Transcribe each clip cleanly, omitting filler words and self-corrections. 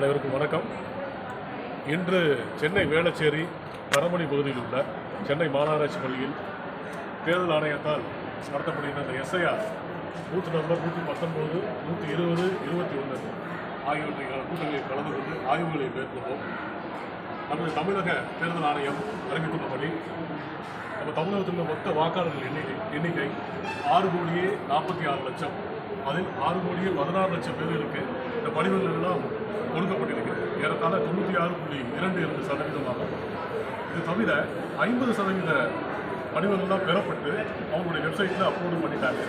அனைவருக்கும் வணக்கம். இன்று சென்னை வேளச்சேரி தரமணி பகுதியில் உள்ள சென்னை மாநகராட்சி பள்ளியில் தேர்தல் ஆணையத்தால் நடத்தப்படுகின்ற அந்த எஸ்ஐஆர் பூத் நம்பர் 119, 120, 21 ஆகியவற்றைக்கான கூட்டங்களில் கலந்து கொண்டு ஆய்வுகளை மேற்கொண்டோம். நமது தமிழக தேர்தல் ஆணையம் அறிவித்துள்ளபடி நம்ம தமிழகத்தில் உள்ள மொத்த வாக்காளர்கள் எண்ணிக்கை 6,46,00,000. அதில் 6,16,00,000 பேர்களுக்கு இந்த படிவங்கள் எல்லாம் கொடுக்கப்பட்டிருக்கிறது. ஏறத்தாழ 96.22% இது தவிர 50% படிவங்கள்லாம் பெறப்பட்டு அவங்களுடைய வெப்சைட்டில் அப்லோடு பண்ணிட்டாங்க.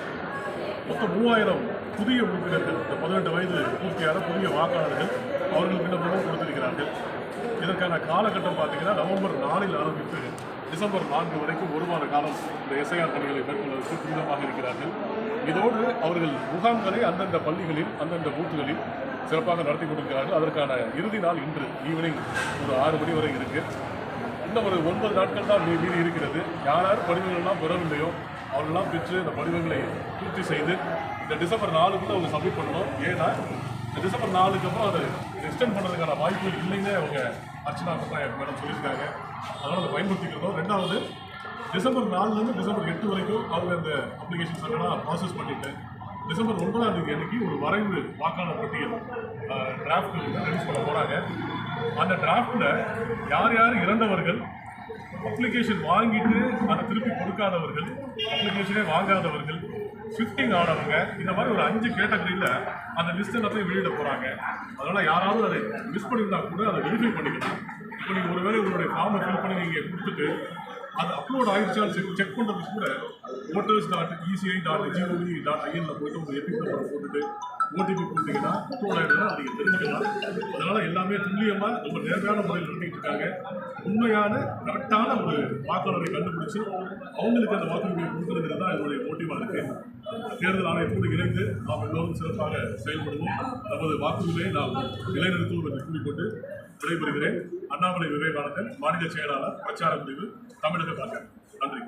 மொத்தம் 3000 புதிய உறுப்பினர்கள், இந்த 18 வயது பூர்த்தியான புதிய வாக்காளர்கள் அவர்களுக்கு விண்ணப்பம் கொடுத்திருக்கிறார்கள். இதற்கான காலகட்டம் பார்த்தீங்கன்னா நவம்பர் 4 ஆரம்பித்து டிசம்பர் 4 வரைக்கும் 1 மாத காலம் இந்த எஸ்ஐஆர் பணிகளை மேற்கொள்வதற்கு துரிதமாக இருக்கிறார்கள். இதோடு அவர்கள் முகாம்களை அந்தந்த பள்ளிகளில் அந்தந்த பூத்துகளில் சிறப்பாக நடத்தி கொண்டிருக்கிறார்கள். அதற்கான இறுதி நாள் இன்று ஈவினிங் ஒரு 6 மணி வரை இருக்குது. இன்னும் ஒரு 9 நாட்கள் தான் மீறி இருக்கிறது. யார் படிவங்கள்லாம் பெறவில்லையோ அவர்களெல்லாம் பெற்று இந்த படிவங்களை பூர்த்தி செய்து இந்த டிசம்பர் 4க்குள்ள அவங்க சப்மிட் பண்ணணும். ஏன்னா இந்த டிசம்பர் 4க்கு அப்புறம் அதை எக்ஸ்டெண்ட் பண்ணுறதுக்கான வாய்ப்புகள் இல்லைன்னு அவங்க அர்ச்சனா மேடம் சொல்லியிருக்காங்க. அதனால் அதை பயன்படுத்திக்கிறோம். ரெண்டாவது, டிசம்பர் 4லேருந்து டிசம்பர் 8 வரைக்கும் அவங்க இந்த அப்ளிகேஷன்ஸ் எல்லாம் ப்ராசஸ் பண்ணிட்டு டிசம்பர் 9ஆம் தேதி அன்றைக்கி ஒரு வரைவு வாக்காளர் பட்டியல் டிராஃப்ட் ரிலீஸ் பண்ண போகிறாங்க. அந்த டிராஃப்டில் யார் யார் இறந்தவர்கள், அப்ளிகேஷன் வாங்கிட்டு அதை திருப்பி கொடுக்காதவர்கள், அப்ளிகேஷனே வாங்காதவர்கள், ஷிஃப்டிங் ஆனவங்க, இந்த மாதிரி ஒரு 5 கேட்டகரியில் அந்த லிஸ்ட் எல்லாத்தையும் வெளியிட போகிறாங்க. அதனால் யாராவது அதை மிஸ் பண்ணியிருந்தா கூட அதை வெரிஃபை பண்ணிக்கலாம். இப்போ நீங்கள் ஒருவேளை உங்களுடைய ஃபார்மை ஃபில் பண்ணி நீங்கள் கொடுத்துட்டு அது அப்லோட் ஆகிடுச்சான்னு செக் பண்ணுறதுக்கு கூட voters.eci.gov.in போய்ட்டு உங்கள் எபிக் நம்பரை போட்டுட்டு ஓடிபி போட்டிங்கன்னா அப்லோட் ஆகிடுதுன்னா அதை நீங்கள் தெரிஞ்சுக்கலாம். அதனால் எல்லாமே துல்லியமாக ரொம்ப நேர்மையான முறையில் நடத்திட்டு இருக்காங்க. உண்மையான கரெக்டான ஒரு வாக்காளரை கண்டுபிடிச்சி அவங்களுக்கு அந்த வாக்குரிமையை கொடுக்குறது தான் என்னுடைய மோட்டிவாக இருக்குது. தேர்தல் ஆணையத்தோடு இணைந்து நாம் எல்லோரும் சிறப்பாக செயல்படுவோம். நமது வாக்குரிமையை நாம் நிலைநிறுத்துவோம் என்று கூறிக்கொண்டு விடைபெறுகிறேன். அண்ணாமலை விவேகானந்தன், மாநில செயலாளர், பிரச்சார பிரிவு, தமிழக பாஜக. நன்றி.